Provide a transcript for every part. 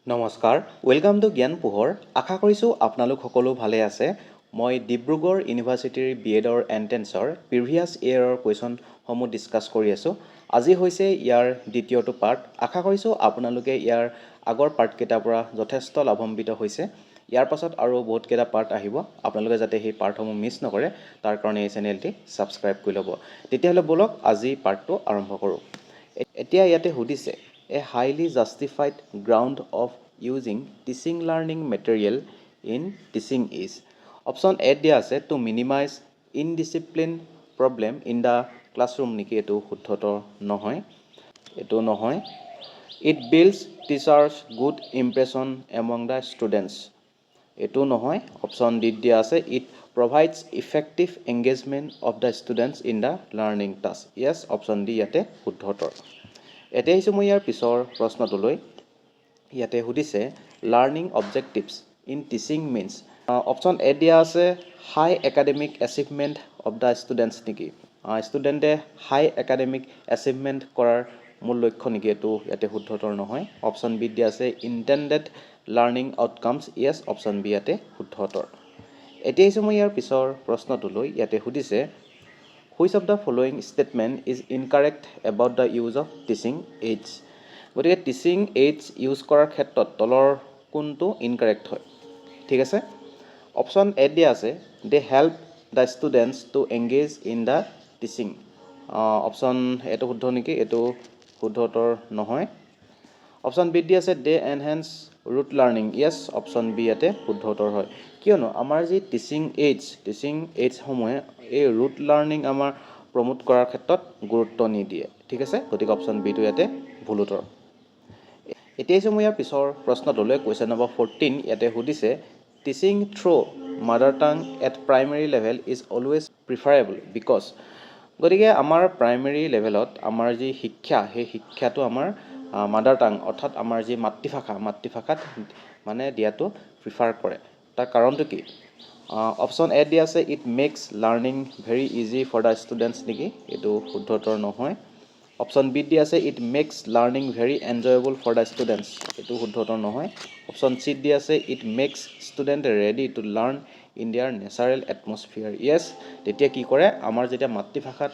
নমস্কাৰ welcome to জ্ঞান পোহৰ আশা কৰিছোঁ আপোনালোক সকলো ভালে আছে মই ডিব্ৰুগড় ইউনিভাৰ্চিটিৰ B.Edৰ এন্ট্ৰেন্সৰ প্ৰিভিয়াছ ইয়েৰৰ কুৱেশ্যনসমূহ ডিছকাছ কৰি আছোঁ আজি হৈছে ইয়াৰ দ্বিতীয়টো পাৰ্ট আশা কৰিছোঁ আপোনালোকে ইয়াৰ আগৰ পাৰ্টকেইটাৰ পৰা যথেষ্ট লাভান্বিত হৈছে ইয়াৰ পাছত আৰু বহুত কেইটা পাৰ্ট আহিব আপোনালোকে যাতে সেই পাৰ্টসমূহ মিছ নকৰে তাৰ কাৰণে এই চেনেলটি সাবস্ক্ৰাইব কৰি ল'ব তেতিয়াহ'লে বলক আজি পাৰ্টটো আৰম্ভ কৰোঁ এতিয়া ইয়াতে সুধিছে A highly justified ground of using teaching learning material in teaching is option A দিয়া আছে to minimize indiscipline problem in the classroom নেকি এটো শুদ্ধতৰ নহয় it builds teachers good impression among the students এটো নহয় option D দিয়া আছে it provides effective engagement of the students in the learning task yes option D ইয়াতে শুদ্ধতৰ এতিয়া আহিছোঁ মই ইয়াৰ পিছৰ প্ৰশ্নটোলৈ ইয়াতে সুধিছে learning objectives in teaching means option A দিয়া আছে high academic achievement of the students নেকি ষ্টুডেণ্টে হাই একাডেমিক এচিভমেণ্ট কৰাৰ মূল লক্ষ্য নেকি এইটো ইয়াতে শুদ্ধতৰ নহয় অপশ্যন বি দিয়া আছে ইণ্টেণ্ডেড লাৰ্নিং আউটকামছ য়েছ অপশ্যন বি ইয়াতে শুদ্ধতৰ এতিয়া আহিছোঁ মই ইয়াৰ পিছৰ প্ৰশ্নটোলৈ ইয়াতে সুধিছে Which of the following statement is incorrect about the use of teaching aids? গতিকে teaching aids use কৰাৰ ক্ষেত্ৰত তলৰ কোনটো incorrect হয় ঠিক আছে অপশ্যন এ দিয়া আছে they help the students to engage in the teaching option এটো শুদ্ধ নেকি এটো শুদ্ধতৰ নহয় অপশ্যন বি দিয়া আছে they enhance rote learning yes option B ইয়াতে শুদ্ধতৰ হয় কিয়নো আমাৰ যি টিচিং এইডছ সমূহে এই ৰুট লাৰ্নিং আমাৰ প্ৰমোট কৰাৰ ক্ষেত্ৰত গুৰুত্ব নিদিয়ে ঠিক আছে গতিকে অপশ্যন বি টো ইয়াতে ভুল উত্তৰ এতিয়া হৈছে মই ইয়াৰ পিছৰ প্ৰশ্নটোলৈ কোৱেশ্চন নম্বৰ 14 ইয়াতে সুধিছে টিচিং থ্ৰু মাদাৰ টাং at primary level is always preferable because গতিকে আমাৰ প্ৰাইমেৰী লেভেলত আমাৰ যি শিক্ষা সেই শিক্ষাটো আমাৰ মাদাৰ টাং অৰ্থাৎ আমাৰ যি মাতৃভাষাত মানে দিয়াটো প্ৰিফাৰ কৰে তাৰ কাৰণটো কি অপশ্যন এ দিয়া আছে it makes learning very easy for the students নেকি এইটো শুদ্ধতৰ নহয় অপশ্যন বি দিয়া আছে it makes learning very enjoyable for the students এইটো শুদ্ধতৰ নহয় অপশ্যন চি দিয়া আছে it makes student ready to learn in their natural atmosphere yes তেতিয়া কি কৰে আমাৰ যেতিয়া মাতৃভাষাত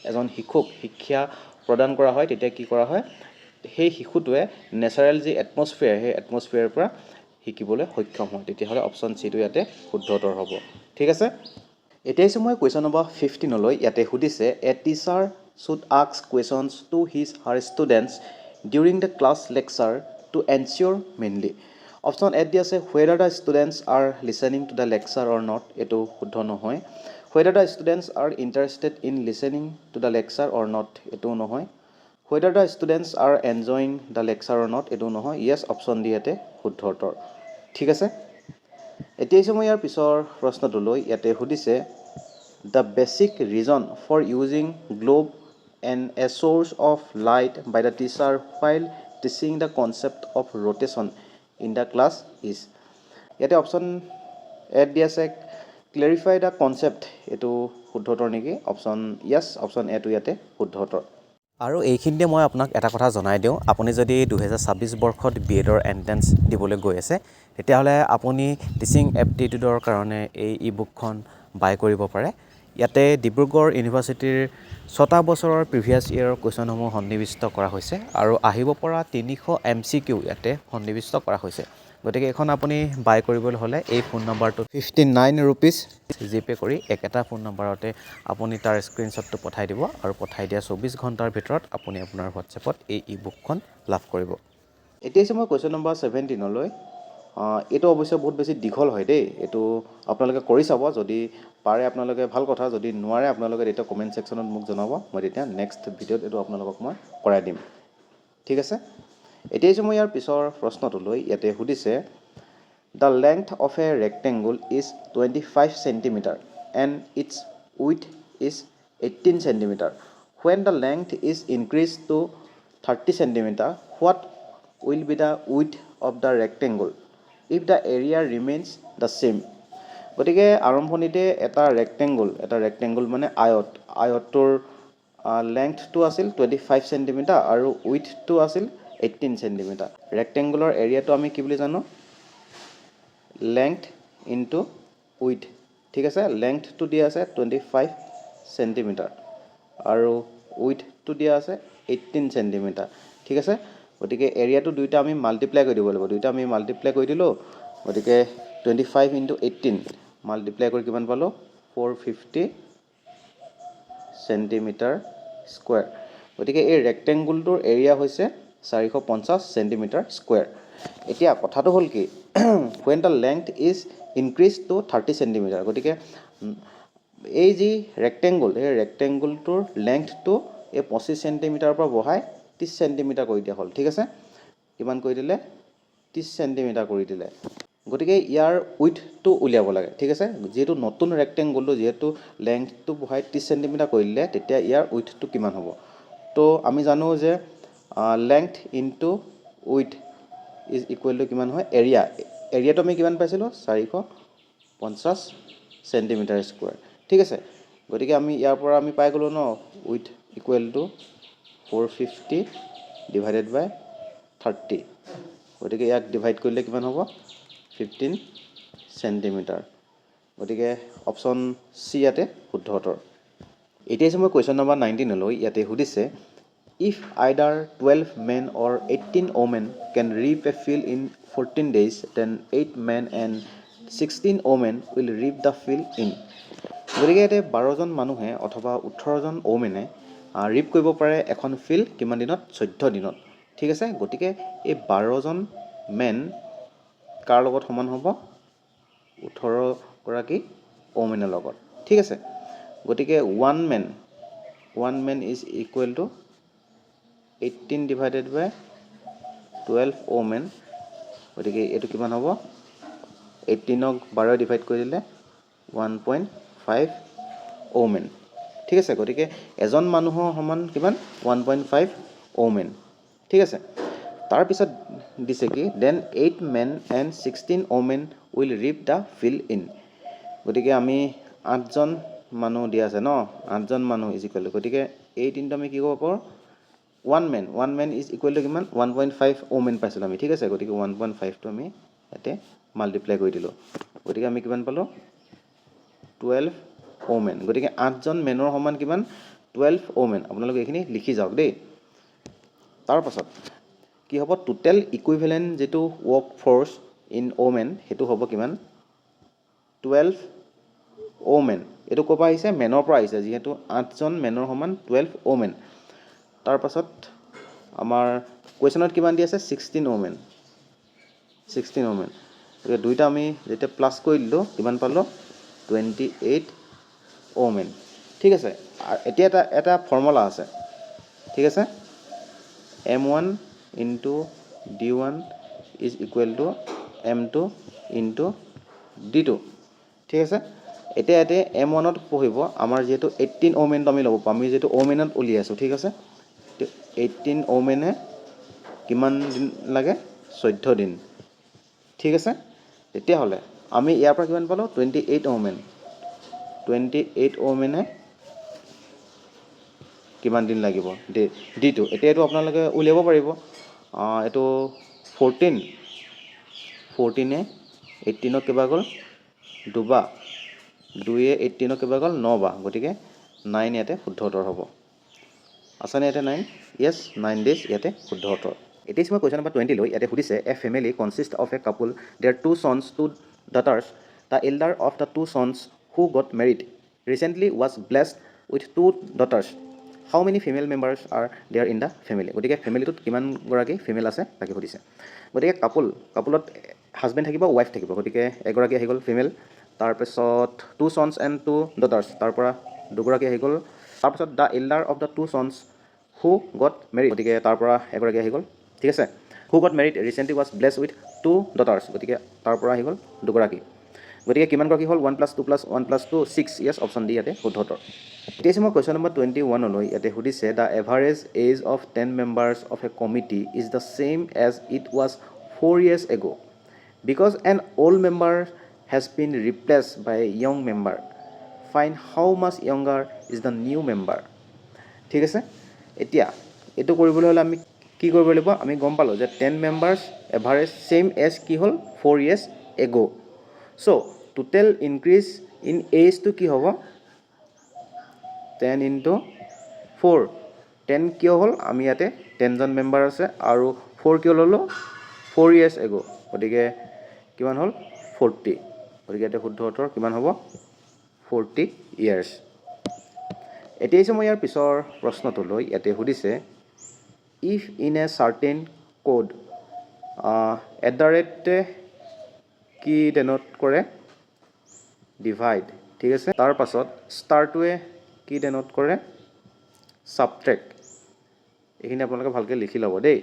এজন শিশুক শিক্ষা প্ৰদান কৰা হয় তেতিয়া কি কৰা হয় সেই শিশুটোৱে নেচাৰেল যি এটমছফিয়াৰ সেই এটমছফিয়াৰৰ পৰা শিকিবলৈ সক্ষম হয় তেতিয়াহ'লে অপশ্যন চি টো ইয়াতে শুদ্ধতৰ হ'ব ঠিক আছে এতিয়া হৈছে মই কুৱেশ্যন নম্বৰ 15 লৈ ইয়াতে সুধিছে a teacher should ask questions to his her students during the class lecture to ensure mainly option A দিয়া আছে whether the students are listening to the lecture or not এটো শুদ্ধ নহয় whether the students are interested in listening to the lecture or not এটো নহয় whether the students are enjoying the lecture or not এটো নহয় yes option D ইয়াতে শুদ্ধতৰ ঠিক আছে এতিয়া মই ইয়াৰ পিছৰ প্ৰশ্নটোলৈ ইয়াতে সুধিছে the basic reason for using globe and a source of light by the teacher while teaching the concept of rotation in the class is ইয়াতে অপশ্যন এ দিয়া আছে clarify the concept এটো শুদ্ধতৰ নেকি অপশ্যন yes অপশ্যন এ টো ইয়াতে শুদ্ধতৰ আৰু এইখিনিতে মই আপোনাক এটা কথা জনাই দিওঁ আপুনি যদি 2026 বৰ্ষত B.Edৰ এন্ট্ৰেন্স দিবলৈ গৈ আছে তেতিয়াহ'লে আপুনি টিচিং এপ্টিটিউডৰ কাৰণে এই ই-বুকখন বাই কৰিব পাৰে ইয়াতে ডিব্ৰুগড় ইউনিভাৰ্চিটিৰ 6টা বছৰৰ প্ৰিভিয়াছ ইয়েৰৰ কুৱেশ্যনসমূহ সন্নিৱিষ্ট কৰা হৈছে আৰু আহিব পৰা 300 MCQ ইয়াতে সন্নিৱিষ্ট কৰা হৈছে গতিকে এখন আপুনি বাই কৰিবলৈ হ'লে এই ফোন নম্বৰটো 59 rupees জিপে কৰি একেটা ফোন নম্বৰতে আপুনি তাৰ স্ক্ৰিনশ্বটটো পঠাই দিব আৰু পঠাই দিয়া 24 ঘণ্টাৰ ভিতৰত আপুনি আপোনাৰ হোৱাটছএপত এই ই-বুকখন লাভ কৰিব এতিয়া মই কুৱেশ্যন নম্বৰ 17 লৈ এইটো অৱশ্যে বহুত বেছি দীঘল হয় দেই এইটো আপোনালোকে কৰি চাব যদি পাৰে আপোনালোকে ভাল কথা যদি নোৱাৰে আপোনালোকে এটা কমেন্ট সেকশনত মোক জনাব মই তেতিয়া নেক্সট ভিডিঅ'ত এইটো আপোনালোকক মই কৰাই দিম ঠিক আছে এতিয়া মই ইয়াৰ পিছৰ প্ৰশ্নটোলৈ ইয়াতে সুধিছে the length of a rectangle is 25 cm and its width is 18 cm when the length is increased to 30 cm what will be the width of the rectangle if the area remains the same গতিকে আৰম্ভণিতে এটা rectangle মানে আয়তটোৰ লেংথটো আছিল 25 cm আৰু উইডথটো আছিল 18 centimetre rectangular এৰিয়াটো আমি কি বুলি জানো লেংথ ইনটু উইথ ঠিক আছে লেংথটো দিয়া আছে 25 সেন্টিমিটাৰ আৰু উইথটো দিয়া আছে 18 সেন্টিমিটাৰ ঠিক আছে গতিকে এৰিয়াটো দুইটা আমি মাল্টিপ্লাই কৰি দিব লাগিব দুইটা আমি মাল্টিপ্লাই কৰি দিলো গতিকে 25 ইনটু 18 মাল্টিপ্লাই কৰি কিমান পালো 450 সেন্টিমিটাৰ স্কয়াৰ গতিকে এই ৰেক্টেংগুলটোৰ এৰিয়া হৈছে 450 সেন্টিমিটাৰ স্কয়াৰ এতিয়া কথাটো হ'ল কি when the length is increased to 30 centimetre গতিকে এই যি ৰেক্টেংগুল এই ৰেক্টেংগুলটোৰ লেংথটো এই 25 সেন্টিমিটাৰৰ পৰা বঢ়াই 30 সেন্টিমিটাৰ কৰি দিয়া হ'ল ঠিক আছে কিমান কৰি দিলে 30 সেন্টিমিটাৰ কৰি দিলে গতিকে ইয়াৰ উইথটো উলিয়াব লাগে ঠিক আছে যেহেতু নতুন ৰেক্টেংগুলটো যেহেতু লেংথটো বঢ়াই 30 সেন্টিমিটাৰ কৰিলে তেতিয়া ইয়াৰ উইথটো কিমান হ'ব তো আমি জানো যে length into with is equal to কিমান হয় এৰিয়াটো আমি কিমান পাইছিলোঁ 450 সেন্টিমিটাৰ স্কয়াৰ ঠিক আছে গতিকে আমি ইয়াৰ পৰা আমি পাই গলো ন উইথ ইকুৱেল টু 450 ডিভাইডেড বাই 30 গতিকে ইয়াক ডিভাইড কৰিলে কিমান হ'ব 15 সেন্টিমিটাৰ গতিকে অপচন সি ইয়াতে শুদ্ধ উত্তৰ এতিয়া মই কোৱেশ্চন নম্বৰ 19 লৈ ইয়াতে সুধিছে if either 12 men or 18 women can reap a field in 14 days then 8 men and 16 women will reap the field in গতিকে ইয়াতে 12 জন মানুহে অথবা 18 জন ওমেনে ৰিপ কৰিব পাৰে এখন ফিল্ড কিমান দিনত 14 দিনত ঠিক আছে গতিকে এই 12 জন মেন কাৰ লগত সমান হ'ব 18 গৰাকী ওমেনৰ লগত ঠিক আছে গতিকে 1 man is equal to 18 divided by 12 women গতিকে এটো কিমান হ'ব 18 ক 12 ডিভাইড কৰি দিলে 1.5 women ঠিক আছে গতিকে এজন মানুহৰ সমান কিমান 1.5 women ঠিক আছে তাৰ পিছত দিছে কি then 8 men and 16 women will reap the field in গতিকে আমি 8 জন মানুহ দিয়া আছে ন 8 জন মানুহ ইজ ইকুৱেল গতিকে 8 ইনটু আমি কি কৰিব পাৰো 1 man is equal to কিমান 1.5 women পাইছিল আমি ঠিক আছে গতিকে 1.5 টো আমি এতে মাল্টিপ্লাই কৰি দিলো গতিকে আমি কিমান পালো 12 women গতিকে 8 জন মেনৰ সমান কিমান 12 women আপোনালোকে এখিনি লিখি যাওক দেই তাৰ পাছত কি হ'ব টোটাল ইকুইভ্যালেন্ট যেটো ওয়ার্ক ফোর্স ইন women হেতু হ'ব কিমান 12 women এটো কোপা আহিছে মেনৰ পৰা আহিছে যেহেতু 8 জন মেনৰ সমান 12 women তাৰ পাছত আমাৰ কোৱেশ্চনত কিমান দি আছে 16 women এই দুইটা আমি যেতে প্লাস কৰি দিলো কিমান পালো 28 women ঠিক আছে এতিয়া এটা ফৰ্মুলা আছে ঠিক আছে m1 into d1 is equal to m2 into d2 ঠিক আছে এতিয়া এতে m1 ত পঢ়িব আমাৰ যেটো 18 women আমি লব পাম আমি যেটো women ত উলি আছো ঠিক আছে 18 women এ কিমান দিন লাগে 14 দিন ঠিক আছে তেতিয়া হলে আমি ইয়াৰ পৰা কিমান পালো 28 women এ কিমান দিন লাগিব d2 এতিয়া এটো আপোনালোকে উলিয়াব পাৰিব এটো 14 এ 18 ক কিবা গল দুবা 2 এ 18 ক কিবা গল 9 বা গতিকে 9 ইয়াতে শুদ্ধ উত্তৰ হ'ব আছানে ইয়াতে 9 yes 9 days ইয়াতে শুদ্ধ উত্তৰ এতিয়া মই কোৱেশ্চন নম্বৰ 20 লৈ ইয়াতে সুধিছে a family consists of a couple their two sons two daughters the elder of the two sons who got married recently was blessed with two daughters how many female members are there in the family গতিকে ফ্যামিলিটোত কিমান গৰাকী female আছে তাকে সুধিছে গতিকে কাপলত husband থাকিব wife থাকিব গতিকে এগৰাকী আহি গল ফিমেল তাৰ পিছত two sons and two daughters তাৰ পৰা দুগৰাকী আহি গল তাৰ পিছত the elder of the two sons who got married গতিকে তাৰ পৰা এগৰাকী আহি গল ঠিক আছে who got married recently was blessed with two daughters গতিকে তাৰ পৰা আহি গল দুগৰাকী গতিকে কিমান গৰাকী হল 1 + 2 + 1 + 2 6 ইয়েস অপশন ডি ইয়াতে শুদ্ধ উত্তৰ এতিয়া মই কোৱেশ্চন নম্বৰ 21 লৈ ইয়াতে সুধিছে the average age of 10 members of a committee is the same age it was 4 years ago because an old member has been replaced by a young member find how much younger is the new member ঠিক আছে এতিয়া এটো কৰিবলৈ হলে আমি কি কৰিব লাগিব আমি গম পালো যে 10 মেম্বাৰ্স এভাৰেজ সেম এজ কি হল 4 years ago so total increase in age to কি হ'ব 10 into 4 10 কিয় হল আমি ইয়াতে 10 জন মেম্বাৰ আছে আৰু 4 কিয় ললো 4 years ago গতিকে কিমান হল 40 গতিকে এটা শুদ্ধ উত্তৰ কিমান হ'ব 40 years এতিয়া মই ইয়াৰ পিছৰ প্ৰশ্নটো লৈ ইয়াতে সুধিছে if in a certain code কি ডেনোট কৰে ডিভাইড ঠিক আছে তাৰ পাছত ষ্টাৰটোৱে কি ডেনোট কৰে সাবট্ৰেক্ট এইখিনি আপোনালোকে ভালকৈ লিখি ল'ব দেই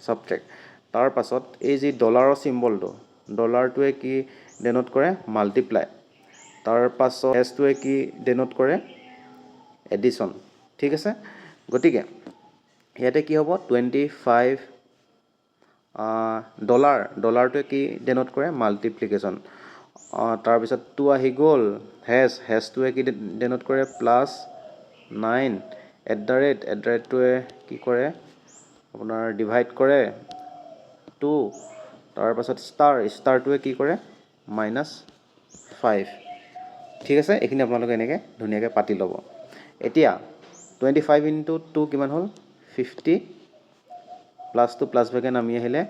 সাবট্ৰেক্ট তাৰ পাছত এই যে ডলাৰৰ সিম্বলটো ডলাৰটোৱে কি ডেনোট কৰে মাল্টিপ্লাই তাৰ পাছত এছটোৱে কি ডেনোট কৰে এডিশন ঠিক আছে গতিকে ইয়াতে কি হ'ব 25 ডলাৰটোৱে কি ডেনোট কৰে মাল্টিপ্লিকেশ্যন তাৰ পিছত 2 আহি গ'ল হেজটোৱে কি ডেনোট কৰে প্লাছ 9 @টোৱে কি কৰে আপোনাৰ ডিভাইড কৰে 2 তাৰ পাছত ষ্টাৰটোৱে কি কৰে -5 ঠিক আছে এইখিনি আপোনালোকে এনেকৈ ধুনীয়াকৈ পাতি ল'ব এতিয়া 25 into 2 কিমান হ'ল 50 প্লাস টু প্লাস ভাগে নামি আহিলে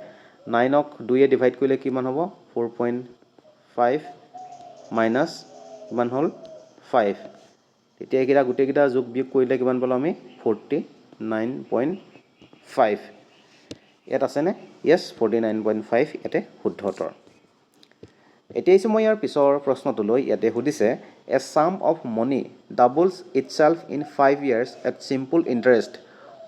9 ক 2 এ ডিভাইড কৰিলে কিমান হ'ব 4.5 মাইনাস কিমান হ'ল 5 তেতিয়া এইকেইটা গোটেইকেইটা যোগ বিয়োগ কৰিলে কিমান পালো আমি 49.5 ইয়াত আছেনে ইয়েছ 49.5 ইয়াতে শুদ্ধ উত্তৰ এতিয়া মই ইয়াৰ পিছৰ প্ৰশ্নটো লৈ ইয়াতে সুধিছে a sum of money doubles itself in 5 years at simple interest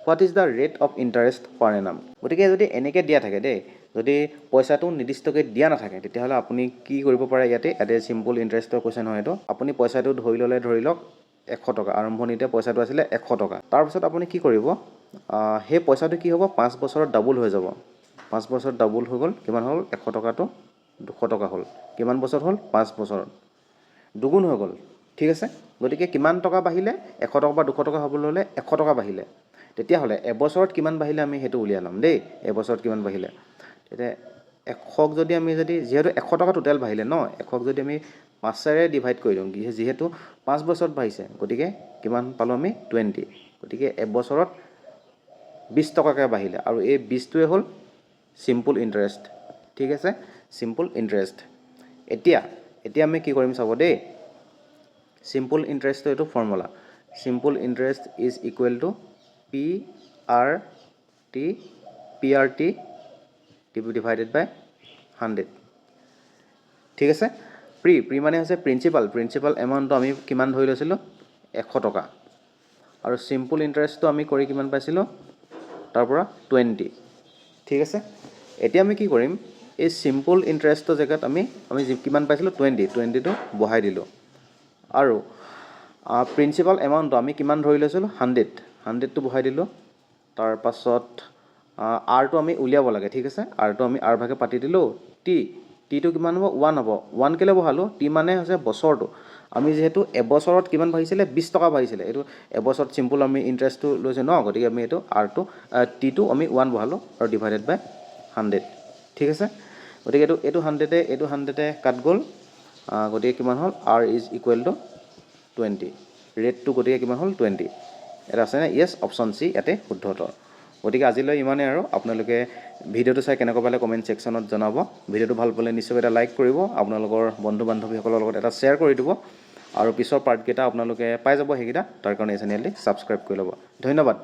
what is the rate of interest per annum গতিকে যদি এনেকৈ দিয়া থাকে দেই যদি পইচাটো নিৰ্দিষ্টকৈ দিয়া নাথাকে তেতিয়াহ'লে আপুনি কি কৰিব পাৰে ইয়াতে সিম্পল ইন্টাৰেষ্টৰ কোৱেশ্চন হয় এটো আপুনি পইচাটো ধৰি লওক 100 টকা আৰম্ভণিতে পইচাটো আছিল 100 টকা তাৰ পিছত আপুনি কি কৰিব হে পইচাটো কি হ'ব 5 বছৰত ডাবল হৈ যাব 5 বছৰত ডাবল হৈ গ'ল কিমান হ'ল 100 টকাটো 200 টকা হ'ল কিমান বছৰ হ'ল 5 বছৰত দুগুণ হৈ গ'ল ঠিক আছে গতিকে কিমান টকা বাঢ়িলে 100 টকা বা 200 টকা হ'বলৈ হলে 100 টকা বাঢ়িলে তেতিয়া হলে এবছৰত কিমান বাঢ়িলে আমি হেতু উলিয়াই লম দেই এবছৰত কিমান বাঢ়িলে তেতিয়া 100 যদি আমি যেহেতু 100 টকা টোটাল বাঢ়িলে ন 100 যদি আমি 5 ৰে ডিভাইড কৰি দিওঁ যেহেতু 5 বছৰত বাঢ়িছে গতিকে কিমান পালো আমি 20 গতিকে এবছৰত 20 টকাকৈ বাঢ়িলে আৰু এই 20 টোৱে হ'ল সিম্পল ইন্টাৰেষ্ট ঠিক আছে সিম্পল ইন্টাৰেষ্ট এতিয়া আমি কি কৰিম চাব দেই সিম্পল ইন্টাৰেষ্ট এটো formula simple interest is equal to PRT divided by 100 ঠিক আছে প্ৰি মানে হৈছে প্ৰিন্সিপাল এমাউন্টটো আমি কিমান ধৰি লৈছিলো 100 টকা আৰু সিম্পল ইন্টাৰেষ্টটো আমি কৰি কিমান পাইছিলো তাৰ পৰা 20 ঠিক আছে এতিয়া আমি কি কৰিম এই সিম্পল ইন্টাৰেষ্টৰ জায়গাত আমি কিমান পাইছিলো 20 টো বহাই দিলো আৰু প্ৰিন্সিপাল এমাউন্টটো আমি কিমান ধৰি লৈছিলো 100 টো বহাই দিলো তাৰ পাছত r টো আমি উলিয়াব লাগে ঠিক আছে r টো আমি r ভাগে পাতি দিলো t টো কিমান হ'ব 1 হ'ব 1 কেলে বহালো t মানে হৈছে বছৰটো আমি যেহেতু এবছৰত কিমান বাঢ়িছিলে 20 টকা বাঢ়িছিলে এটো এবছৰত সিম্পল আমি ইন্টাৰেষ্টটো লৈছে ন গতিকে আমি এটো r টো t টো আমি 1 বহালো আৰু ডিভাইডেড বাই 100 ঠিক আছে গতিকে এটো 100 এ কাট গ'ল গতিকে কিমান হ'ল r ইজ ইকুৱেল টু 20 ৰেটটো গতিকে কিমান হ'ল 20 এটা আছে না ইয়েস অপচন সি ইয়াতে শুদ্ধ উত্তৰ গতিকে আজিলৈ ইমানে আৰু আপোনালোকে ভিডিওটো চাই কেনেকৈ পালে কমেন্ট সেকশনত জনাব ভিডিওটো ভাল পালে নিশ্চয় এটা লাইক কৰিব আপোনালোকৰ বন্ধু বান্ধৱীসকলৰ লগত এটা শেয়াৰ কৰি দিব আৰু পিছৰ পাৰ্ট কেইটা আপোনালোকে পাই যাব হেকিটা তাৰ কাৰণে এই চেনেলটি সাবস্ক্ৰাইব কৰি ল'ব ধন্যবাদ